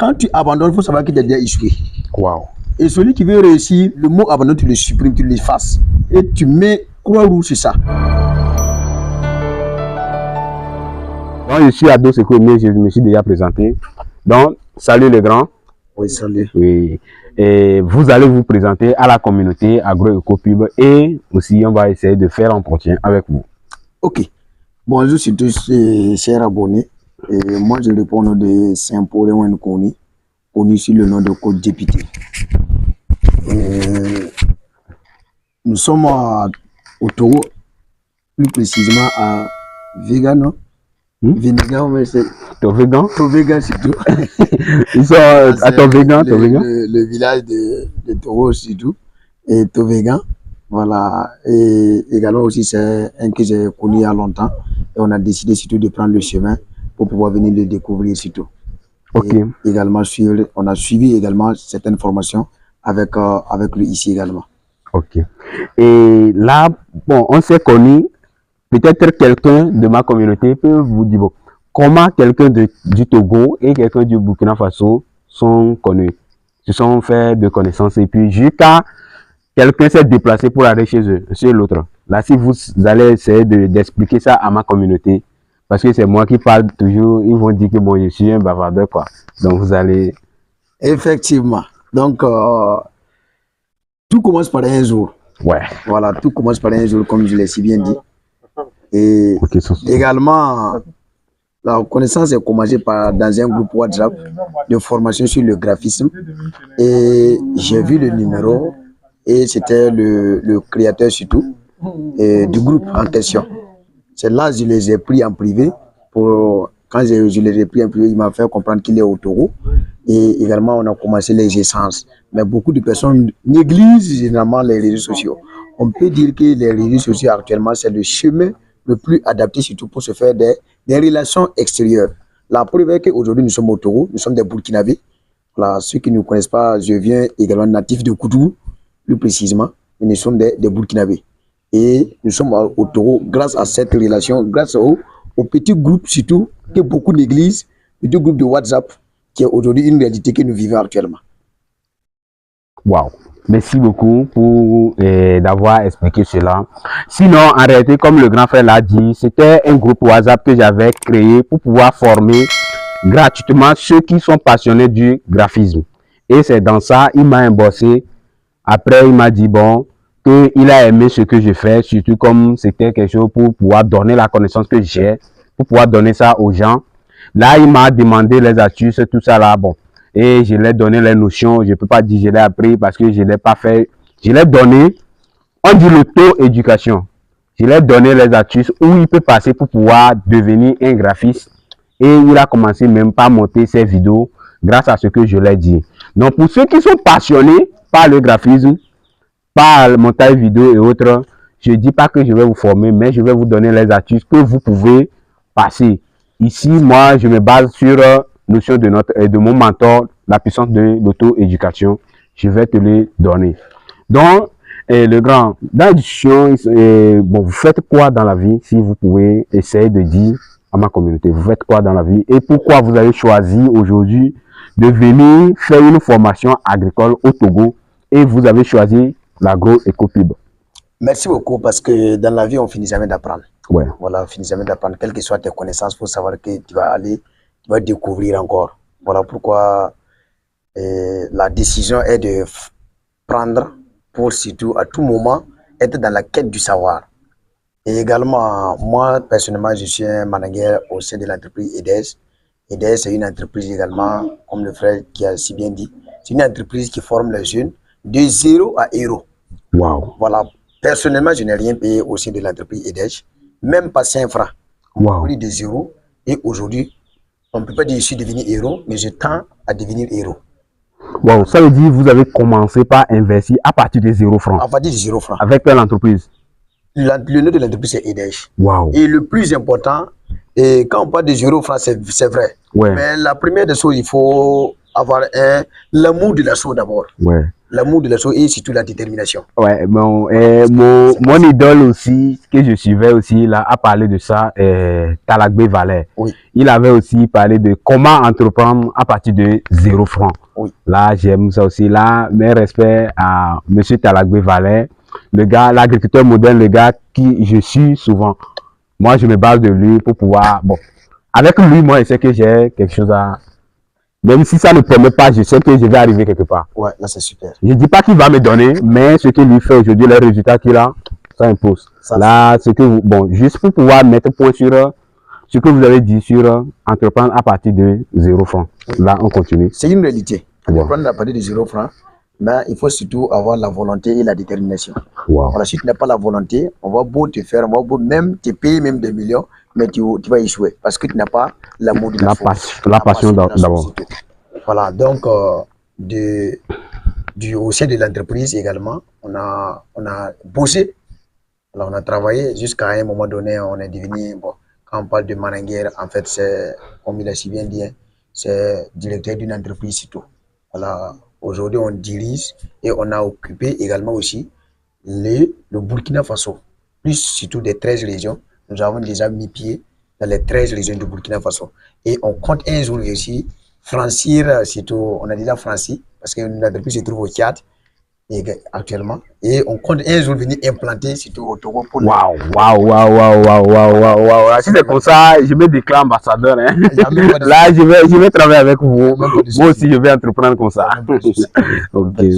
quand tu abandonnes, il faut savoir qu'il t'a déjà échoué. Wow. Et celui qui veut réussir, le mot abandon, tu le supprimes, tu l'effaces. Et tu mets croix-rouge sur ça. Donc, je suis Ado Sekou Aimé, je me suis déjà présenté. Donc, salut les grands. Oui, salut. Oui. Et vous allez vous présenter à la communauté Agro-Eco-Pub et aussi on va essayer de faire l'entretien avec vous. Ok. Bonjour à tous, chers abonnés. Et moi, je réponds au nom de Saint-Paul Wenkouni, connu sous le nom de Côte Député. Nous sommes au Togo, plus précisément à Vegan. Vénégan, mais c'est Tovégan. Tovégan, c'est tout. Ils sont à Tovégan. Le village de Togo, c'est tout. Et Tovégan, voilà. Et également aussi, c'est un que j'ai connu il y a longtemps. Et on a décidé surtout de prendre le chemin pour pouvoir venir le découvrir surtout. Ok. Et également, on a suivi également certaines formations avec lui ici également. Ok. Et là, bon, on s'est connus. Peut-être quelqu'un de ma communauté peut vous dire, bon, comment quelqu'un du Togo et quelqu'un du Burkina Faso sont connus, se sont fait de connaissances et puis jusqu'à quelqu'un s'est déplacé pour aller chez eux, chez l'autre. Là, si vous allez essayer d'expliquer ça à ma communauté, parce que c'est moi qui parle toujours, ils vont dire que bon, je suis un bavardeur, quoi. Donc, vous allez... Effectivement. Donc, tout commence par un jour. Ouais. Voilà, tout commence par un jour, comme je l'ai si bien dit. Et également, la connaissance est commencée dans un groupe WhatsApp de formation sur le graphisme. Et j'ai vu le numéro et c'était le créateur surtout du groupe en question. C'est là que je les ai pris en privé. Quand je les ai pris en privé, il m'a fait comprendre qu'il est au Togo. Et également, on a commencé les essences. Mais beaucoup de personnes négligent généralement les réseaux sociaux. On peut dire que les réseaux sociaux actuellement, c'est le chemin le plus adapté surtout pour se faire des relations extérieures. La preuve est qu'aujourd'hui, nous sommes au Togo, nous sommes des Burkinabés. Voilà, ceux qui ne nous connaissent pas, je viens également natif de Koutougou, plus précisément, mais nous sommes des Burkinabés. Et nous sommes au Togo grâce à cette relation, grâce au petit groupe surtout, que beaucoup négligent, le petit groupe de WhatsApp, qui est aujourd'hui une réalité que nous vivons actuellement. Wow. Merci beaucoup pour d'avoir expliqué cela. Sinon, en réalité, comme le grand frère l'a dit, c'était un groupe WhatsApp que j'avais créé pour pouvoir former gratuitement ceux qui sont passionnés du graphisme. Et c'est dans ça, il m'a embossé. Après, il m'a dit, bon, qu'il a aimé ce que je fais, surtout comme c'était quelque chose pour pouvoir donner la connaissance que j'ai, pour pouvoir donner ça aux gens. Là, il m'a demandé les astuces, tout ça là, bon. Et je lui ai donné les notions, je ne peux pas dire que je l'ai appris parce que je ne l'ai pas fait. Je l'ai donné, on dit l'auto-éducation. Je lui ai donné les astuces où il peut passer pour pouvoir devenir un graphiste. Et il a commencé même par monter ses vidéos grâce à ce que je lui ai dit. Donc pour ceux qui sont passionnés par le graphisme, par le montage vidéo et autres, je ne dis pas que je vais vous former, mais je vais vous donner les astuces que vous pouvez passer. Ici, moi, je me base sur notion de mon mentor, la puissance de l'auto-éducation. Je vais te les donner. Donc, le grand, dans la discussion, bon, vous faites quoi dans la vie? Si vous pouvez essayer de dire à ma communauté, vous faites quoi dans la vie? Et pourquoi vous avez choisi aujourd'hui de venir faire une formation agricole au Togo et vous avez choisi l'agro-éco-pub? Merci beaucoup parce que dans la vie, on finit jamais d'apprendre. Ouais. Voilà, on finit jamais d'apprendre. Quelles que soient tes connaissances, il faut savoir que tu vas découvrir encore. Voilà pourquoi la décision est de prendre pour surtout à tout moment être dans la quête du savoir. Et également, moi, personnellement, je suis un manager au sein de l'entreprise EDES. EDES, c'est une entreprise également, comme le frère qui a si bien dit, c'est une entreprise qui forme les jeunes de 0 à héros. Wow. Voilà. Personnellement, je n'ai rien payé au sein de l'entreprise EDES, même pas 5 francs. Wow. Plus de 0. Et aujourd'hui, on ne peut pas dire que je suis devenu héros, mais je tends à devenir héros. Wow, ça veut dire que vous avez commencé par investir à partir de 0 francs. À partir de 0 francs. Avec quelle entreprise? Le nom de l'entreprise, c'est EDES. Wow. Et le plus important, et quand on parle de 0 francs, c'est vrai. Ouais. Mais la première des choses, il faut avoir l'amour de l'assaut d'abord. Ouais. L'amour de l'assaut et surtout la détermination. Ouais, mon idole aussi, que je suivais aussi, là, a parlé de ça, Talagbe Valère. Oui. Il avait aussi parlé de comment entreprendre à partir de 0 francs. Oui. Là, j'aime ça aussi. Là, mes respects à monsieur Talagbe Valère, le gars, l'agriculteur moderne, le gars qui je suis souvent. Moi, je me base de lui pour pouvoir, bon, avec lui, moi, je sais que j'ai quelque chose à... Même si ça ne permet pas, je sais que je vais arriver quelque part. Ouais, là c'est super. Je ne dis pas qu'il va me donner, mais ce qu'il lui fait aujourd'hui, les résultats qu'il a, ça impose. Ça, là, ce que vous, bon, juste pour pouvoir mettre point sur ce que vous avez dit sur entreprendre à partir de 0 francs. Là, on continue. C'est une réalité. Entreprendre à partir de 0 francs, mais il faut surtout avoir la volonté et la détermination. Wow. Voilà, si tu n'as pas la volonté, on va beau te faire, on va beau même te payer même des millions, mais tu vas échouer parce que tu n'as pas l'amour de la passion d'abord. Voilà, donc au sein de l'entreprise également, on a bossé, alors on a travaillé jusqu'à un moment donné, on est devenu, bon, quand on parle de manager, en fait, c'est, comme il a si bien dit, c'est directeur d'une entreprise surtout. Voilà, aujourd'hui on dirige et on a occupé également aussi le Burkina Faso, plus surtout des 13 régions. Nous avons déjà mis pied dans les 13 régions du Burkina Faso. Et on compte un jour aussi franchir, surtout, on a déjà franchi, parce que l'entreprise se trouve au Tchad actuellement. Et on compte un jour venir implanter surtout au Togo pour... Waouh. Si c'est comme ça, je me déclare ambassadeur. Hein. Là, je vais travailler avec vous. Moi aussi, je vais entreprendre comme ça. Okay.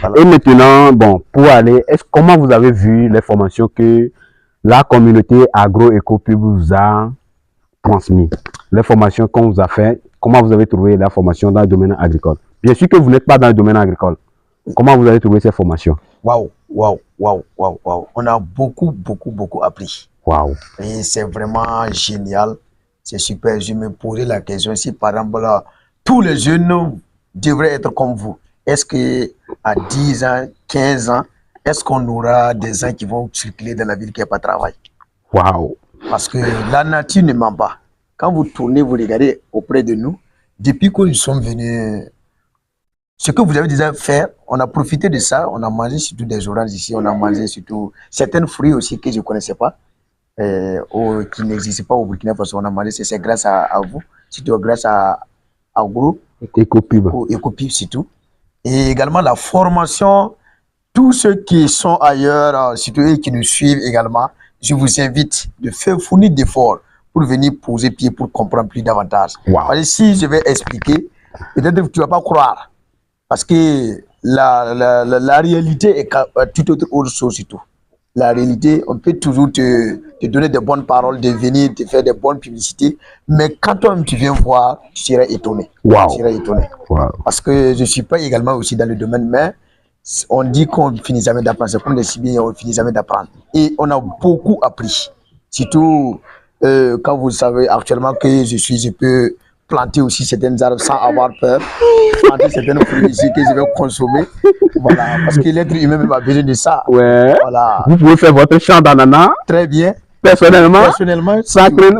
Voilà. Et maintenant, bon, pour aller, comment vous avez vu les formations que la communauté agro-éco-pub vous a transmises? Les formations qu'on vous a fait, comment vous avez trouvé la formation dans le domaine agricole? Bien sûr que vous n'êtes pas dans le domaine agricole. Comment vous avez trouvé ces formations? Waouh. On a beaucoup appris. Waouh. Et c'est vraiment génial. C'est super. Je me posais la question si par exemple là, tous les jeunes devraient être comme vous. Est-ce qu'à 10 ans, 15 ans, est-ce qu'on aura des gens qui vont circuler dans la ville qui n'a pas de travail? Waouh. Parce que la nature ne ment pas. Quand vous tournez, vous regardez auprès de nous, depuis que nous sommes venus, ce que vous avez déjà fait, on a profité de ça, on a mangé surtout des oranges ici, on a mangé surtout certains fruits aussi que je ne connaissais pas, qui n'existaient pas au Burkina Faso, on a mangé, c'est grâce à vous, surtout grâce au groupe Écopub. Écopub surtout. Et également la formation, tous ceux qui sont ailleurs, surtout eux qui nous suivent également, je vous invite de faire fournir d'efforts pour venir poser pied pour comprendre plus davantage. Wow. Parce que si je vais expliquer, peut-être que tu ne vas pas croire. Parce que la réalité est tout autre chose surtout. La réalité, on peut toujours te donner de bonnes paroles, de venir te faire de bonnes publicités, mais quand toi-même tu viens voir, tu seras étonné. Wow. Tu seras étonné. Wow. Parce que je ne suis pas également aussi dans le domaine, mais on dit qu'on ne finit jamais d'apprendre. C'est comme les si bien, on ne finit jamais d'apprendre. Et on a beaucoup appris. Surtout quand vous savez actuellement que je peux planter aussi certaines arbres sans avoir peur, planter certaines fruits ici que je vais consommer, voilà, parce que l'être humain a besoin de ça. Ouais. Voilà. Vous pouvez faire votre champ d'ananas. Très bien. Personnellement,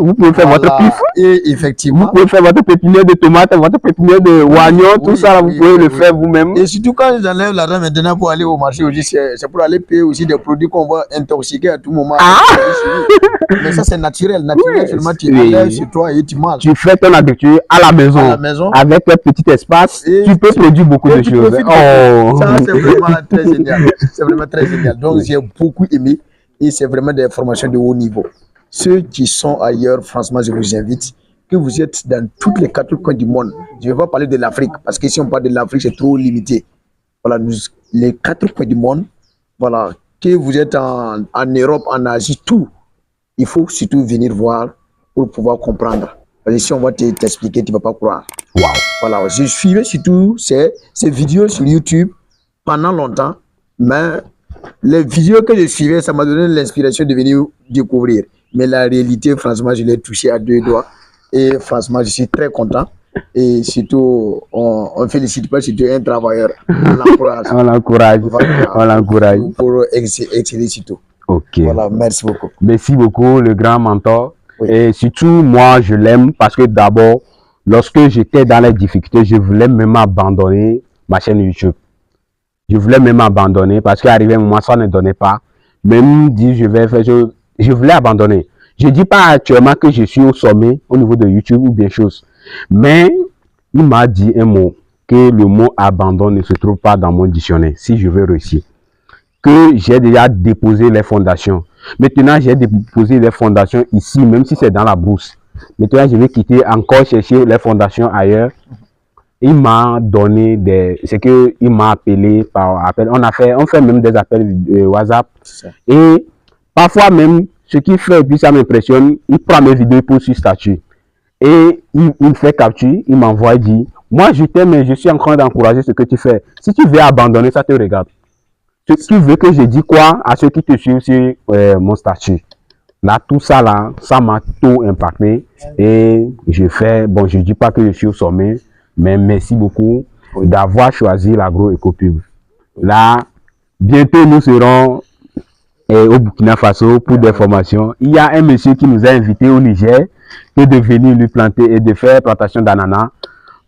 vous pouvez faire votre pif. Et effectivement. Vous pouvez faire votre pépinière de tomates, votre pépinière de oignons, tout ça, vous pouvez le faire vous-même. Et surtout quand j'enlève l'argent maintenant pour aller au marché aussi, c'est pour aller payer aussi des produits qu'on va intoxiquer à tout moment. Ah! Mais ça c'est naturel, seulement tu enlèves sur toi et tu manges. Tu fais ton agriculture à la maison, avec un petit espace, et tu peux produire beaucoup de choses. Ça c'est vraiment très génial. C'est vraiment très génial. Donc j'ai beaucoup aimé. Et c'est vraiment des formations de haut niveau. Ceux qui sont ailleurs, franchement, je vous invite, que vous êtes dans tous les 4 coins du monde. Je ne vais pas parler de l'Afrique, parce que si on parle de l'Afrique, c'est trop limité. Voilà, les 4 coins du monde, voilà, que vous êtes en Europe, en Asie, tout, il faut surtout venir voir pour pouvoir comprendre. Parce que si on va t'expliquer, tu ne vas pas croire. Wow. Voilà, je suivais surtout ces vidéos sur YouTube pendant longtemps, mais les vidéos que je suivais, ça m'a donné l'inspiration de venir découvrir. Mais la réalité, franchement, je l'ai touché à 2 doigts. Et franchement, je suis très content. Et surtout, on ne félicite pas surtout un travailleur. On l'encourage. On l'encourage. Voilà, on l'encourage. Pour exceller surtout. Ok. Voilà, merci beaucoup. Merci beaucoup, le grand mentor. Oui. Et surtout, moi, je l'aime parce que d'abord, lorsque j'étais dans les difficultés, je voulais même abandonner ma chaîne YouTube. Je voulais même abandonner parce qu'arrivé un moment, ça ne donnait pas. Même dit, je vais faire, je voulais abandonner. Je dis pas actuellement que je suis au sommet au niveau de YouTube ou bien chose. Mais il m'a dit un mot, que le mot abandon ne se trouve pas dans mon dictionnaire si je veux réussir. Que j'ai déjà déposé les fondations. Maintenant, j'ai déposé les fondations ici, même si c'est dans la brousse. Maintenant, je vais quitter encore chercher les fondations ailleurs. Il m'a donné des... C'est que il m'a appelé par appel. On fait même des appels WhatsApp. Et parfois même, ce qu'il fait, et puis ça m'impressionne, il prend mes vidéos pour sur statut. Et il fait capture, il m'envoie, il dit, moi je t'aime, mais je suis en train d'encourager ce que tu fais. Si tu veux abandonner, ça te regarde. Tu veux que je dise quoi à ceux qui te suivent sur mon statut? Là, tout ça là, ça m'a tout impacté. Et je fais, bon, je dis pas que je suis au sommet, mais merci beaucoup d'avoir choisi l'agro-éco-pub. Là, bientôt nous serons au Burkina Faso pour des formations. Il y a un monsieur qui nous a invités au Niger de venir lui planter et de faire plantation d'ananas.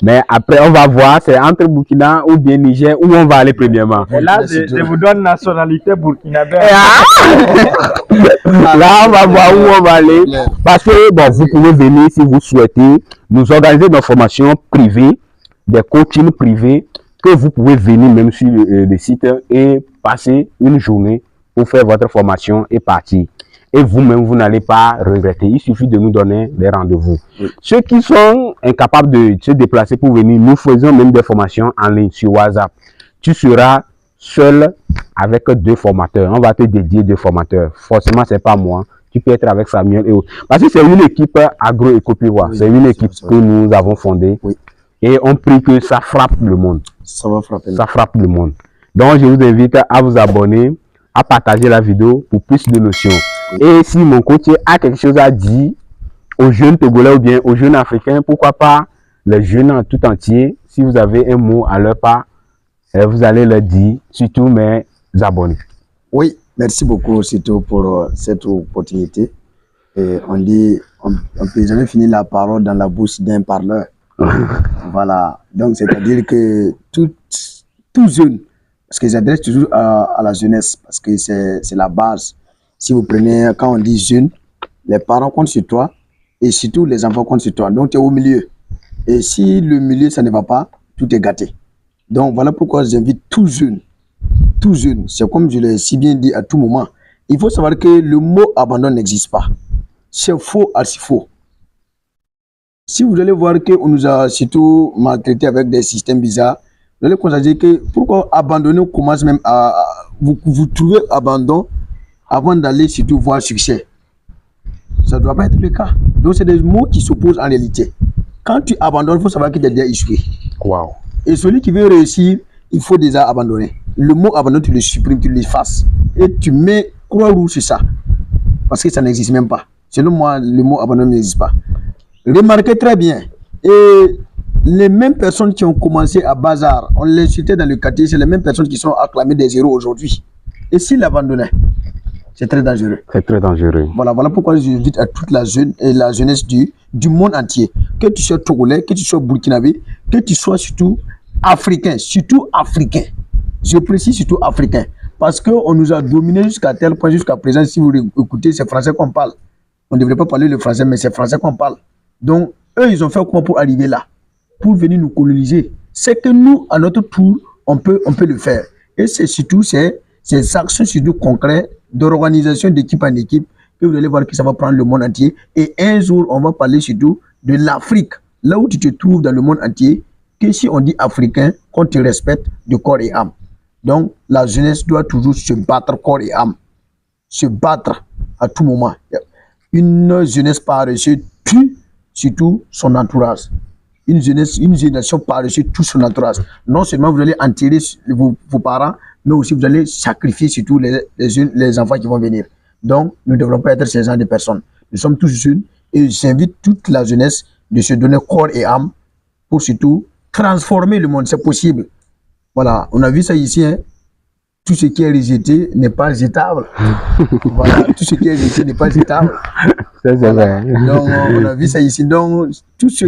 Mais après, on va voir, c'est entre Burkina ou bien Niger où on va aller premièrement. Et là, je vous donne nationalité burkinabé. Là, on va voir où on va aller. Parce que, bon, vous pouvez venir si vous souhaitez nous organiser nos formations privées, des coachings privés, que vous pouvez venir même sur le site et passer une journée pour faire votre formation et partir. Et vous-même, vous n'allez pas regretter. Il suffit de nous donner des rendez-vous. Ceux qui sont incapables de se déplacer pour venir, nous faisons même des formations en ligne sur WhatsApp. Tu seras seul avec 2 formateurs. On va te dédier 2 formateurs. Forcément, c'est pas moi. Tu peux être avec Samuel et autres. Parce que c'est une équipe agro-éco-pivois. C'est une équipe que nous avons fondée. Et on prie que ça frappe le monde. Ça va frapper. Ça frappe le monde. Donc, je vous invite à vous abonner, à partager la vidéo pour plus de notions. Et si mon coach a quelque chose à dire aux jeunes Togolais ou bien aux jeunes Africains, pourquoi pas les jeunes en tout entier, si vous avez un mot à leur part, vous allez le dire, surtout mes abonnés. Oui, merci beaucoup surtout pour cette opportunité. Et on dit, on ne peut jamais finir la parole dans la bouche d'un parleur. Voilà, donc c'est-à-dire que tout jeune, parce que j'adresse toujours à la jeunesse, parce que c'est la base. Si vous prenez, quand on dit jeune, les parents comptent sur toi et surtout les enfants comptent sur toi. Donc tu es au milieu. Et si le milieu, ça ne va pas, tout est gâté. Donc voilà pourquoi j'invite tout jeune. Tout jeune, c'est comme je l'ai si bien dit à tout moment. Il faut savoir que le mot abandon n'existe pas. C'est faux, archi faux. Si vous allez voir qu'on nous a surtout maltraité avec des systèmes bizarres, vous allez constater que pourquoi abandonner commence même à... Vous trouvez abandon avant d'aller surtout voir succès. Ça ne doit pas être le cas. Donc c'est des mots qui s'opposent en réalité. Quand tu abandonnes, il faut savoir que tu as déjà échoué. Wow. Et celui qui veut réussir, il faut déjà abandonner. Le mot abandon, tu le supprimes, tu l'effaces. Et tu mets croix rouge sur ça. Parce que ça n'existe même pas. Selon moi, le mot abandon n'existe pas. Remarquez très bien. Et les mêmes personnes qui ont commencé à bazar, on les citait dans le quartier, c'est les mêmes personnes qui sont acclamées des héros aujourd'hui. Et s'ils abandonnaient, c'est très dangereux. C'est très dangereux. Voilà pourquoi j'invite à toute la jeunesse du monde entier. Que tu sois togolais, que tu sois burkinabé, que tu sois surtout africain. Surtout africain. Je précise surtout africain. Parce qu'on nous a dominés jusqu'à tel point, jusqu'à présent, si vous écoutez, c'est français qu'on parle. On ne devrait pas parler le français, mais c'est français qu'on parle. Donc, eux, ils ont fait comment pour arriver là? Pour venir nous coloniser. C'est que nous, à notre tour, on peut le faire. Et c'est surtout ces actions surtout concrètes d'organisation d'équipe en équipe que vous allez voir que ça va prendre le monde entier. Et un jour, on va parler surtout de l'Afrique. Là où tu te trouves dans le monde entier, que si on dit africain, qu'on te respecte de corps et âme. Donc, la jeunesse doit toujours se battre corps et âme. Se battre à tout moment. Une jeunesse paresseuse tue surtout son entourage. Une génération paresseuse tue son entourage. Non seulement vous allez enterrer vos parents, mais aussi vous allez sacrifier surtout les enfants qui vont venir. Donc, nous ne devrons pas être ces gens de personnes. Nous sommes tous jeunes et j'invite toute la jeunesse de se donner corps et âme pour surtout transformer le monde. C'est possible. Voilà, on a vu ça ici. Hein. tout ce qui est rejeté n'est pas jetable. Voilà, tout ce qui est rejeté n'est pas jetable. C'est Voilà. vrai. Donc, on a vu ça ici. Donc, tout ce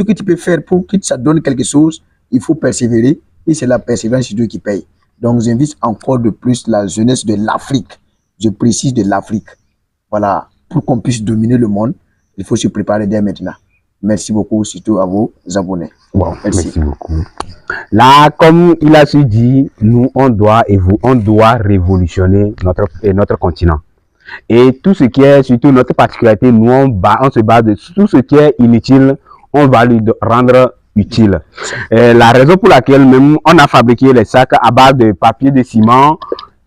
que tu peux faire pour que ça donne quelque chose, il faut persévérer. Et c'est la persévérance qui paye. Donc, j'invite encore de plus la jeunesse de l'Afrique. Je précise de l'Afrique. Voilà, pour qu'on puisse dominer le monde, il faut se préparer dès maintenant. Merci beaucoup, surtout à vos abonnés. Wow, merci beaucoup. Là, comme il a su dit, nous, on doit révolutionner notre continent. Et tout ce qui est, surtout notre particularité, nous, on se base de tout ce qui est inutile, on va lui rendre utile. La raison pour laquelle même on a fabriqué les sacs à base de papier de ciment,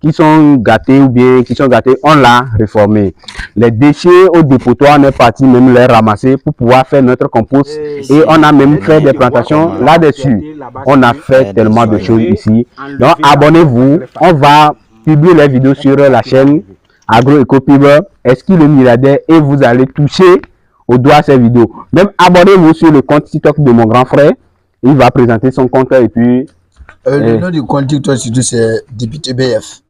qui sont gâtés ou bien qui sont gâtés, on l'a réformé. Les déchets au dépotoir, on est parti même les ramasser pour pouvoir faire notre compost et on a même fait des plantations là-dessus. On a fait tellement de choses ici. Donc abonnez-vous, on va publier les vidéos sur la chaîne Agroecopub, Esquil le milliardaire et vous allez toucher au doigt ces vidéos. Même abonnez-vous sur le compte TikTok de mon grand frère, il va présenter son compte et puis... le nom du compte TikTok, c'est député BF.